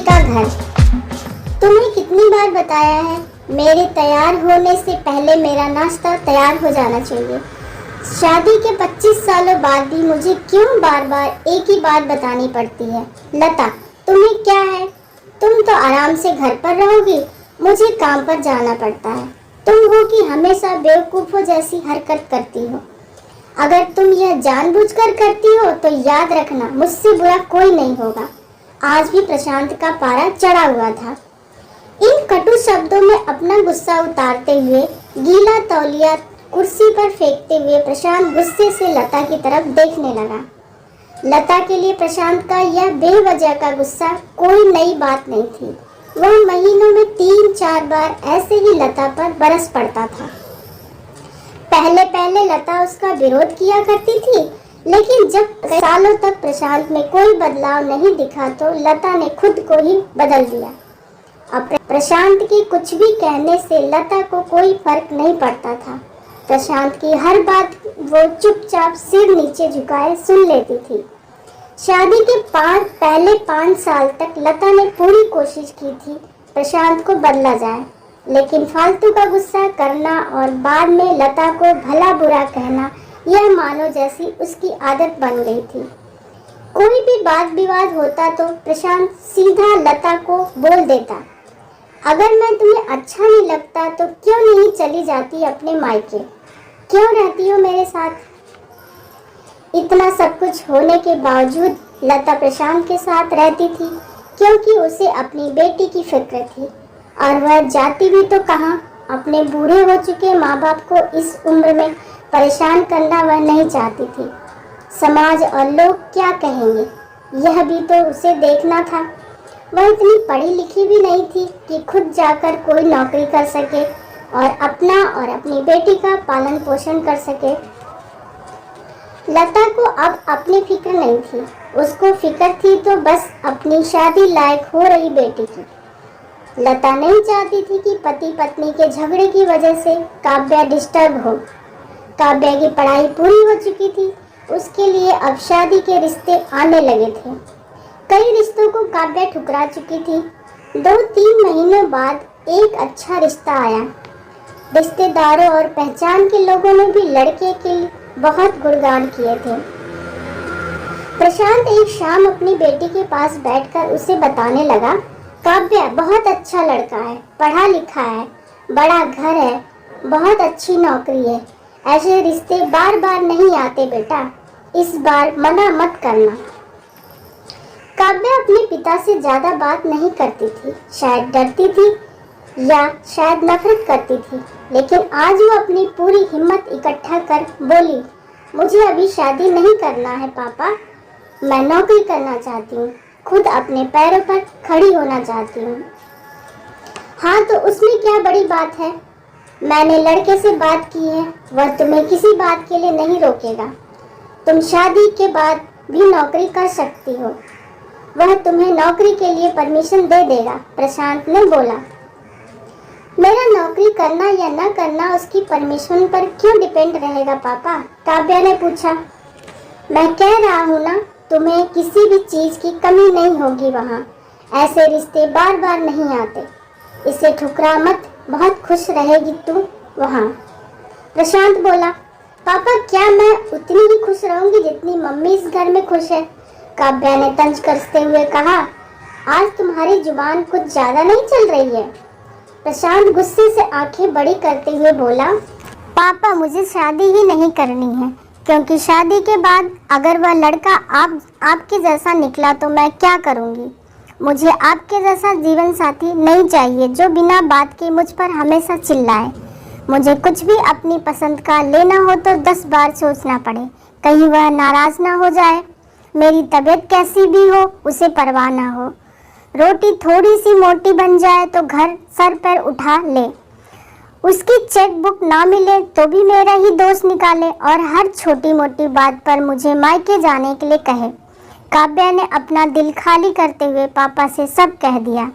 का घर। तुम्हें कितनी बार बताया है, मेरे तैयार होने से पहले मेरा नाश्ता तैयार हो जाना चाहिए। शादी के 25 सालों बाद भी मुझे क्यों बार बार एक ही बात बतानी पड़ती है? लता, तुम्हें क्या है? तुम तो आराम से घर पर रहोगी, मुझे काम पर जाना पड़ता है। तुम हो कि हमेशा बेवकूफ़ों जैसी हरकत करती हो। अगर तुम यह जानबूझकर करती हो तो याद रखना, मुझसे बुरा कोई नहीं होगा। आज भी प्रशांत का पारा चढ़ा हुआ था। इन कटु शब्दों में अपना गुस्सा उतारते हुए, गीला तौलिया कुर्सी पर फेंकते हुए प्रशांत गुस्से से लता की तरफ देखने लगा। लता के लिए प्रशांत का यह बेवजह का गुस्सा कोई नई बात नहीं थी। वह महीनों में 3-4 बार ऐसे ही लता पर बरस पड़ता था। पहले पहले लता उसका विरोध किया करती थी, लेकिन जब सालों तक प्रशांत में कोई बदलाव नहीं दिखा तो लता ने खुद को ही बदल दिया। अब प्रशांत के कुछ भी कहने से लता को कोई फर्क नहीं पड़ता था। प्रशांत की हर बात वो चुपचाप सिर नीचे झुकाए सुन लेती थी। शादी के पहले 5 साल तक लता ने पूरी कोशिश की थी प्रशांत को बदला जाए, लेकिन फालतू का गुस्सा करना और बाद में लता को भला बुरा कहना, यह मानो जैसी उसकी आदत बन गई थी। कोई भी बात विवाद होता तो प्रशांत सीधा लता को बोल देता, अगर मैं तुम्हें अच्छा नहीं लगता तो क्यों नहीं चली जाती अपने मायके? क्यों रहती हो मेरे साथ? इतना सब कुछ होने के बावजूद लता प्रशांत के साथ रहती थी, क्योंकि उसे अपनी बेटी की फिक्र थी। और वह जाती भी तो कहाँ, अपने बूढ़े हो चुके माँ बाप को इस उम्र में परेशान करना वह नहीं चाहती थी। समाज और लोग क्या कहेंगे, यह भी तो उसे देखना था। वह इतनी पढ़ी लिखी भी नहीं थी कि खुद जाकर कोई नौकरी कर सके और अपना और अपनी बेटी का पालन पोषण कर सके। लता को अब अपनी फिक्र नहीं थी, उसको फिक्र थी तो बस अपनी शादी लायक हो रही बेटी की। लता नहीं चाहती थी कि पति पत्नी के झगड़े की वजह से काव्या डिस्टर्ब हो। काव्या की पढ़ाई पूरी हो चुकी थी, उसके लिए अब शादी के रिश्ते आने लगे थे। कई रिश्तों को काव्या ठुकरा चुकी थी। 2-3 महीनों बाद एक अच्छा रिश्ता आया। रिश्तेदारों और पहचान के लोगों ने भी लड़के के बहुत गुणगान किए थे। प्रशांत एक शाम अपनी बेटी के पास बैठकर उसे बताने लगा, काव्या बहुत अच्छा लड़का है, पढ़ा लिखा है, बड़ा घर है, बहुत अच्छी नौकरी है। ऐसे रिश्ते बार बार नहीं आते बेटा, इस बार मना मत करना। काव्या अपने पिता से ज्यादा बात नहीं करती थी, शायद डरती थी या शायद नफरत करती थी, लेकिन आज वो अपनी पूरी हिम्मत इकट्ठा कर बोली, मुझे अभी शादी नहीं करना है पापा, मैं नौकरी करना चाहती हूँ, खुद अपने पैरों पर खड़ी होना चाहती हूँ। हाँ तो उसमें क्या बड़ी बात है, मैंने लड़के से बात की है, वह तुम्हें किसी बात के लिए नहीं रोकेगा। तुम शादी के बाद भी नौकरी कर सकती हो, वह तुम्हें नौकरी के लिए परमिशन दे देगा। प्रशांत ने बोला, मेरा नौकरी करना या न करना उसकी परमिशन पर क्यों डिपेंड रहेगा पापा? काव्या ने पूछा। मैं कह रहा हूँ ना, तुम्हें किसी भी चीज की कमी नहीं होगी वहाँ। ऐसे रिश्ते बार बार नहीं आते, इसे ठुकरा मत, बहुत खुश रहेगी तू वहाँ। प्रशांत बोला, पापा क्या मैं उतनी ही खुश रहूंगी जितनी मम्मी इस घर में खुश है? काव्या ने तंज कसते हुए कहा, आज तुम्हारी जुबान कुछ ज्यादा नहीं चल रही है? प्रशांत गुस्से से आंखें बड़ी करते हुए बोला, पापा मुझे शादी ही नहीं करनी है, क्योंकि शादी के बाद अगर वह लड़का आपके जैसा निकला तो मैं क्या करूंगी? मुझे आपके जैसा जीवन साथी नहीं चाहिए जो बिना बात के मुझ पर हमेशा चिल्लाए। मुझे कुछ भी अपनी पसंद का लेना हो तो 10 बार सोचना पड़े, कहीं वह नाराज ना हो जाए। मेरी तबीयत कैसी भी हो उसे परवाह ना हो। रोटी थोड़ी सी मोटी बन जाए तो घर सर पर उठा ले, उसकी चेक बुक ना मिले तो भी मेरा ही दोष निकाले और हर छोटी मोटी बात पर मुझे मायके जाने के लिए कहे। काव्या ने अपना दिल खाली करते हुए पापा से सब कह दिया।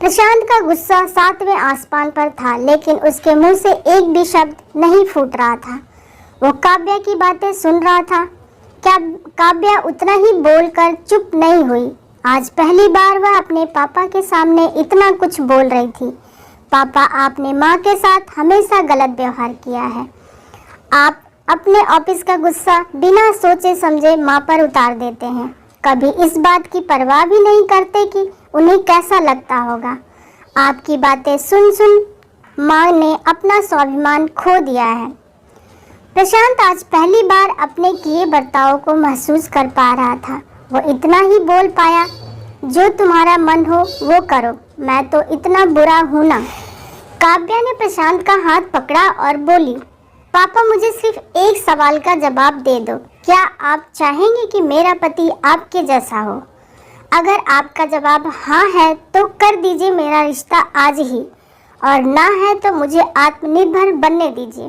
प्रशांत का गुस्सा 7वें आसमान पर था, लेकिन उसके मुंह से एक भी शब्द नहीं फूट रहा था। वो काव्या की बातें सुन रहा था। क्या काव्या उतना ही बोलकर चुप नहीं हुई? आज पहली बार वह अपने पापा के सामने इतना कुछ बोल रही थी। पापा, आपने माँ के साथ हमेशा गलत व्यवहार किया है। आप अपने ऑफिस का गुस्सा बिना सोचे समझे माँ पर उतार देते हैं। कभी इस बात की परवाह भी नहीं करते कि उन्हें कैसा लगता होगा। आपकी बातें सुन सुन माँ ने अपना स्वाभिमान खो दिया है। प्रशांत आज पहली बार अपने किए बर्ताव को महसूस कर पा रहा था। वो इतना ही बोल पाया, जो तुम्हारा मन हो वो करो, मैं तो इतना बुरा हूँ ना। काव्या ने प्रशांत का हाथ पकड़ा और बोली, पापा, मुझे सिर्फ एक सवाल का जवाब दे दो। क्या आप चाहेंगे कि मेरा पति आपके जैसा हो? अगर आपका जवाब हाँ है तो कर दीजिए मेरा रिश्ता आज ही, और ना है तो मुझे आत्मनिर्भर बनने दीजिए।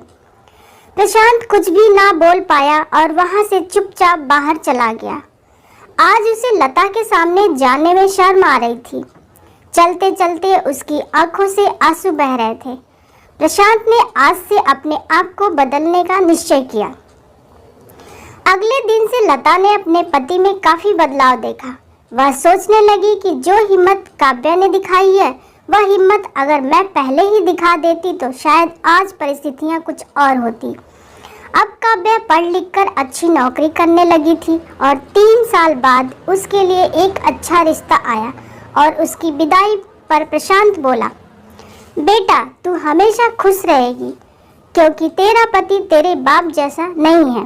प्रशांत कुछ भी ना बोल पाया और वहां से चुपचाप बाहर चला गया। आज उसे लता के सामने जाने में शर्म आ रही थी। चलते चलते उसकी आंखों से आंसू बह रहे थे। प्रशांत ने आज से अपने आप को बदलने का निश्चय किया। अगले दिन से लता ने अपने पति में काफी बदलाव देखा। वह सोचने लगी कि जो हिम्मत काव्या ने दिखाई है, वह हिम्मत अगर मैं पहले ही दिखा देती तो शायद आज परिस्थितियां कुछ और होती। अब काव्या पढ़ लिख कर अच्छी नौकरी करने लगी थी और 3 साल बाद उसके लिए एक अच्छा रिश्ता आया और उसकी विदाई पर प्रशांत बोला, बेटा, तू हमेशा खुश रहेगी क्योंकि तेरा पति तेरे बाप जैसा नहीं है।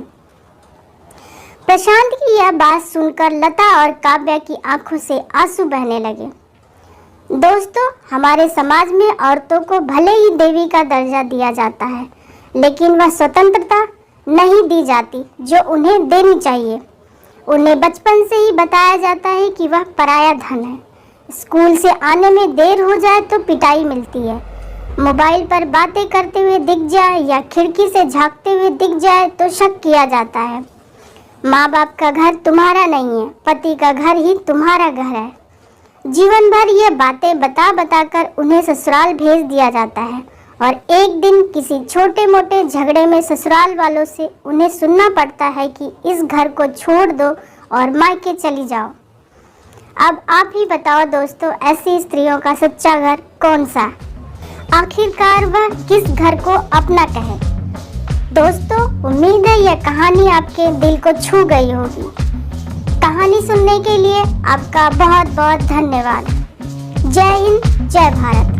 प्रशांत की यह बात सुनकर लता और काव्या की आंखों से आंसू बहने लगे। दोस्तों, हमारे समाज में औरतों को भले ही देवी का दर्जा दिया जाता है, लेकिन वह स्वतंत्रता नहीं दी जाती जो उन्हें देनी चाहिए। उन्हें बचपन से ही बताया जाता है कि वह पराया धन है। स्कूल से आने में देर हो जाए तो पिटाई मिलती है। मोबाइल पर बातें करते हुए दिख जाए या खिड़की से झांकते हुए दिख जाए तो शक किया जाता है। माँ बाप का घर तुम्हारा नहीं है, पति का घर ही तुम्हारा घर है। जीवन भर ये बातें बता बता कर उन्हें ससुराल भेज दिया जाता है और एक दिन किसी छोटे मोटे झगड़े में ससुराल वालों से उन्हें सुनना पड़ता है कि इस घर को छोड़ दो और मायके चली जाओ। अब आप ही बताओ दोस्तों, ऐसी स्त्रियों का सच्चा घर कौन सा? आखिरकार वह किस घर को अपना कहे? दोस्तों, उम्मीद है यह कहानी आपके दिल को छू गई होगी। कहानी सुनने के लिए आपका बहुत बहुत धन्यवाद। जय हिंद, जय भारत।